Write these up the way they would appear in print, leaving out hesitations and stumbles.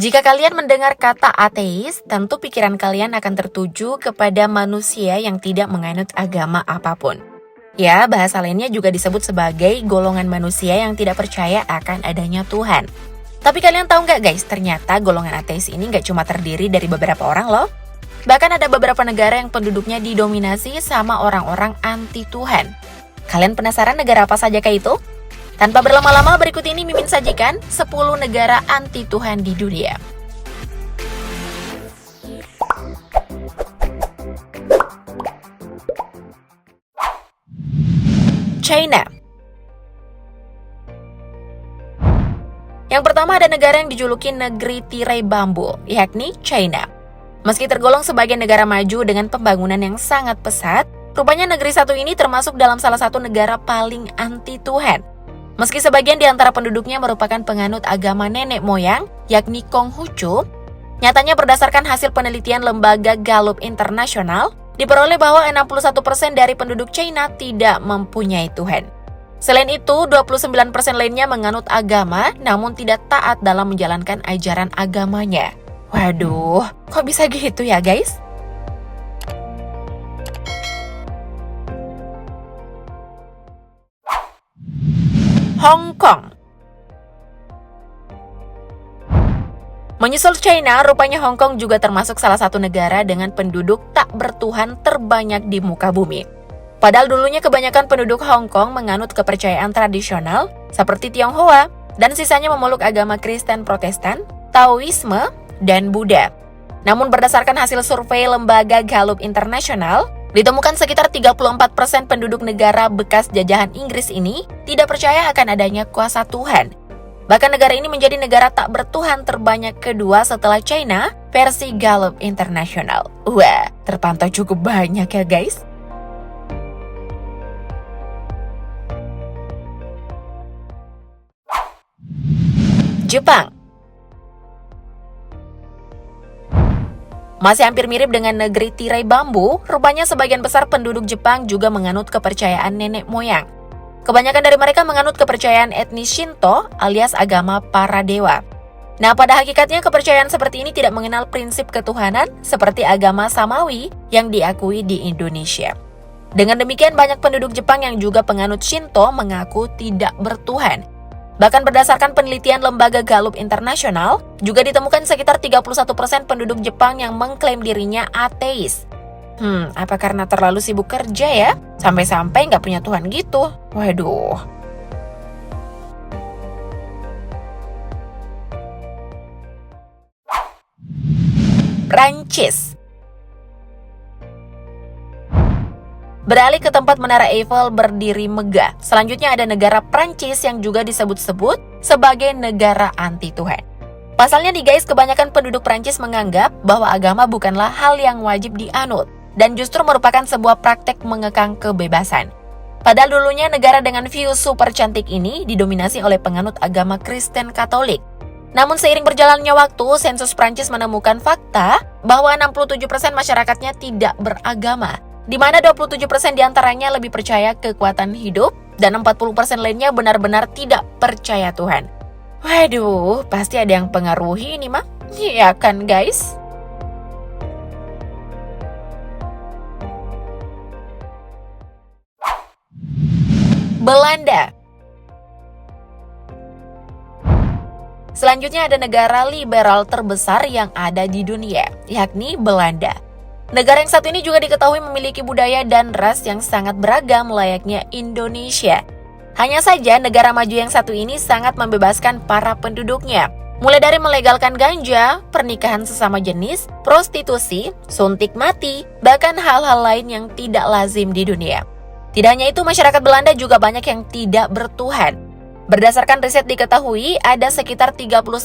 Jika kalian mendengar kata ateis, tentu pikiran kalian akan tertuju kepada manusia yang tidak menganut agama apapun. Ya, bahasa lainnya juga disebut sebagai golongan manusia yang tidak percaya akan adanya Tuhan. Tapi kalian tahu nggak guys, ternyata golongan ateis ini nggak cuma terdiri dari beberapa orang loh. Bahkan ada beberapa negara yang penduduknya didominasi sama orang-orang anti Tuhan. Kalian penasaran negara apa saja kah itu? Tanpa berlama-lama, berikut ini Mimin sajikan 10 negara anti Tuhan di dunia. China. Yang pertama ada negara yang dijuluki negeri tirai bambu, yakni China. Meski tergolong sebagai negara maju dengan pembangunan yang sangat pesat, rupanya negeri satu ini termasuk dalam salah satu negara paling anti Tuhan. Meski sebagian di antara penduduknya merupakan penganut agama nenek moyang, yakni Konghucu, nyatanya berdasarkan hasil penelitian lembaga Gallup Internasional, diperoleh bahwa 61% dari penduduk China tidak mempunyai Tuhan. Selain itu, 29% lainnya menganut agama, namun tidak taat dalam menjalankan ajaran agamanya. Waduh, kok bisa gitu ya guys? Hong Kong. Menyusul China, rupanya Hong Kong juga termasuk salah satu negara dengan penduduk tak bertuhan terbanyak di muka bumi. Padahal dulunya kebanyakan penduduk Hong Kong menganut kepercayaan tradisional seperti Tionghoa dan sisanya memeluk agama Kristen Protestan, Taoisme, dan Buddha. Namun berdasarkan hasil survei lembaga Gallup Internasional, ditemukan sekitar 34% penduduk negara bekas jajahan Inggris ini tidak percaya akan adanya kuasa Tuhan. Bahkan negara ini menjadi negara tak bertuhan terbanyak kedua setelah China versi Gallup Internasional. Wah, terpantau cukup banyak ya guys. Jepang. Masih hampir mirip dengan negeri tirai bambu, rupanya sebagian besar penduduk Jepang juga menganut kepercayaan nenek moyang. Kebanyakan dari mereka menganut kepercayaan etnis Shinto alias agama para dewa. Nah, pada hakikatnya kepercayaan seperti ini tidak mengenal prinsip ketuhanan seperti agama Samawi yang diakui di Indonesia. Dengan demikian, banyak penduduk Jepang yang juga penganut Shinto mengaku tidak bertuhan. Bahkan berdasarkan penelitian lembaga Gallup Internasional, juga ditemukan sekitar 31% penduduk Jepang yang mengklaim dirinya ateis. Apa karena terlalu sibuk kerja ya? Sampai-sampai nggak punya Tuhan gitu? Waduh. Prancis. Beralih ke tempat Menara Eiffel berdiri megah, selanjutnya ada negara Prancis yang juga disebut-sebut sebagai negara anti Tuhan. Pasalnya nih guys, kebanyakan penduduk Prancis menganggap bahwa agama bukanlah hal yang wajib dianut, dan justru merupakan sebuah praktek mengekang kebebasan. Padahal dulunya negara dengan view super cantik ini didominasi oleh penganut agama Kristen Katolik. Namun seiring berjalannya waktu, sensus Prancis menemukan fakta bahwa 67% masyarakatnya tidak beragama, di mana 27% diantaranya lebih percaya kekuatan hidup dan 40% lainnya benar-benar tidak percaya Tuhan. Waduh, pasti ada yang pengaruhi ini mah. Iya kan guys? Belanda. Selanjutnya ada negara liberal terbesar yang ada di dunia, yakni Belanda. Negara yang satu ini juga diketahui memiliki budaya dan ras yang sangat beragam layaknya Indonesia. Hanya saja negara maju yang satu ini sangat membebaskan para penduduknya. Mulai dari melegalkan ganja, pernikahan sesama jenis, prostitusi, suntik mati, bahkan hal-hal lain yang tidak lazim di dunia. Tidak hanya itu, masyarakat Belanda juga banyak yang tidak bertuhan. Berdasarkan riset diketahui, ada sekitar 39%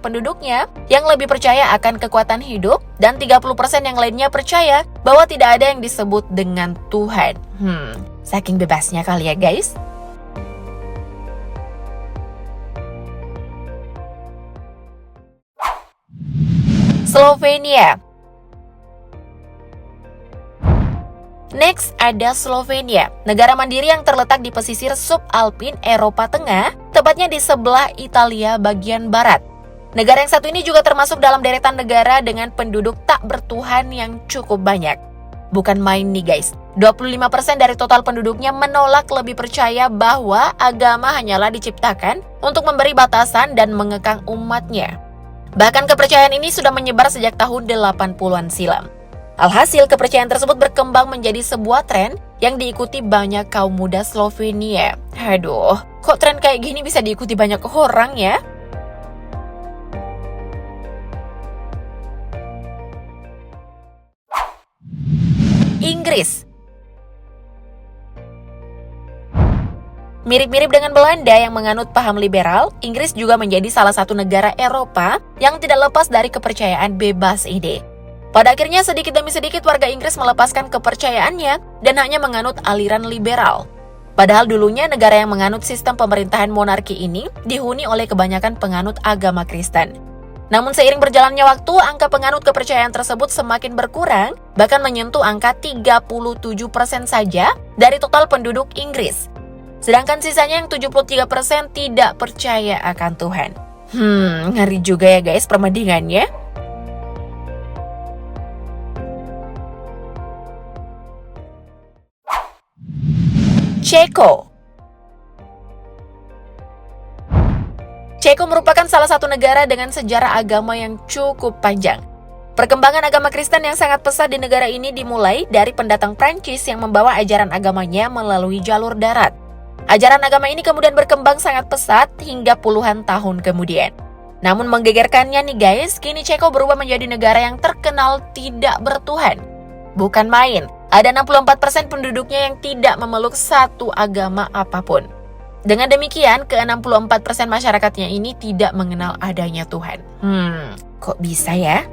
penduduknya yang lebih percaya akan kekuatan hidup dan 30% yang lainnya percaya bahwa tidak ada yang disebut dengan Tuhan. Saking bebasnya kali ya guys. Slovenia. Next ada Slovenia, negara mandiri yang terletak di pesisir subalpin Eropa Tengah, tepatnya di sebelah Italia bagian barat. Negara yang satu ini juga termasuk dalam deretan negara dengan penduduk tak bertuhan yang cukup banyak. Bukan main nih guys, 25% dari total penduduknya menolak lebih percaya bahwa agama hanyalah diciptakan untuk memberi batasan dan mengekang umatnya. Bahkan kepercayaan ini sudah menyebar sejak tahun 80-an silam. Alhasil, kepercayaan tersebut berkembang menjadi sebuah tren yang diikuti banyak kaum muda Slovenia. Aduh, kok tren kayak gini bisa diikuti banyak orang ya? Inggris. Mirip-mirip dengan Belanda yang menganut paham liberal, Inggris juga menjadi salah satu negara Eropa yang tidak lepas dari kepercayaan bebas ide. Pada akhirnya sedikit demi sedikit warga Inggris melepaskan kepercayaannya dan hanya menganut aliran liberal. Padahal dulunya negara yang menganut sistem pemerintahan monarki ini dihuni oleh kebanyakan penganut agama Kristen. Namun seiring berjalannya waktu, angka penganut kepercayaan tersebut semakin berkurang, bahkan menyentuh angka 37% saja dari total penduduk Inggris. Sedangkan sisanya yang 73% tidak percaya akan Tuhan. Ngeri juga ya guys perbandingannya. Ceko. Ceko merupakan salah satu negara dengan sejarah agama yang cukup panjang. Perkembangan agama Kristen yang sangat pesat di negara ini dimulai dari pendatang Prancis yang membawa ajaran agamanya melalui jalur darat. Ajaran agama ini kemudian berkembang sangat pesat hingga puluhan tahun kemudian. Namun menggegerkannya nih guys, kini Ceko berubah menjadi negara yang terkenal tidak bertuhan. Bukan main, ada 64% penduduknya yang tidak memeluk satu agama apapun. Dengan demikian, ke-64% masyarakatnya ini tidak mengenal adanya Tuhan. Kok bisa ya?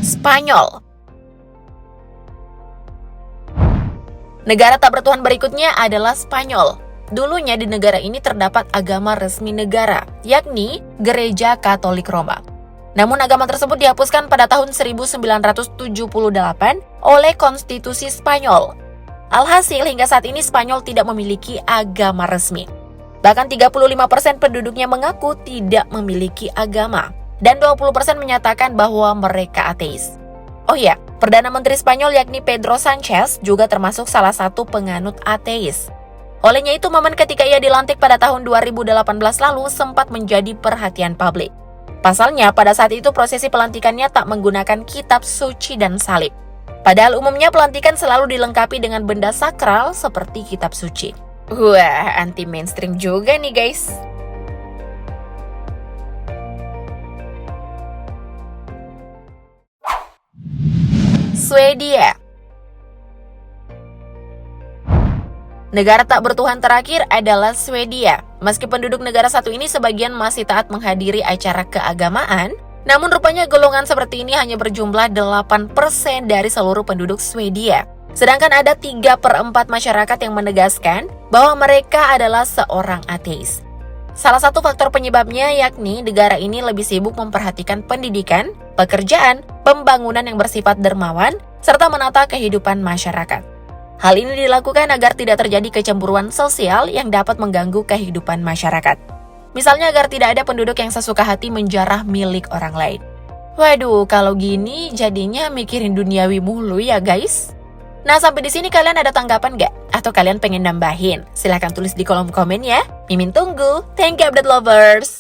Spanyol. Negara tak bertuhan berikutnya adalah Spanyol. Dulunya di negara ini terdapat agama resmi negara, yakni Gereja Katolik Roma. Namun agama tersebut dihapuskan pada tahun 1978 oleh konstitusi Spanyol. Alhasil hingga saat ini Spanyol tidak memiliki agama resmi. Bahkan 35% penduduknya mengaku tidak memiliki agama. Dan 20% menyatakan bahwa mereka ateis. Oh ya, Perdana Menteri Spanyol yakni Pedro Sanchez juga termasuk salah satu penganut ateis. Olehnya itu momen ketika ia dilantik pada tahun 2018 lalu sempat menjadi perhatian publik. Pasalnya, pada saat itu prosesi pelantikannya tak menggunakan kitab suci dan salib. Padahal umumnya pelantikan selalu dilengkapi dengan benda sakral seperti kitab suci. Wah, anti mainstream juga nih guys. Swedia. Negara tak bertuhan terakhir adalah Swedia. Meski penduduk negara satu ini sebagian masih taat menghadiri acara keagamaan, namun rupanya golongan seperti ini hanya berjumlah 8% dari seluruh penduduk Swedia. Sedangkan ada 3/4 masyarakat yang menegaskan bahwa mereka adalah seorang ateis. Salah satu faktor penyebabnya yakni negara ini lebih sibuk memperhatikan pendidikan, pekerjaan, pembangunan yang bersifat dermawan, serta menata kehidupan masyarakat. Hal ini dilakukan agar tidak terjadi kecemburuan sosial yang dapat mengganggu kehidupan masyarakat. Misalnya agar tidak ada penduduk yang sesuka hati menjarah milik orang lain. Waduh, kalau gini jadinya mikirin duniawi mulu ya guys. Nah, sampai di sini kalian ada tanggapan nggak? Atau kalian pengen nambahin? Silahkan tulis di kolom komen ya. Mimin tunggu. Thank you update lovers.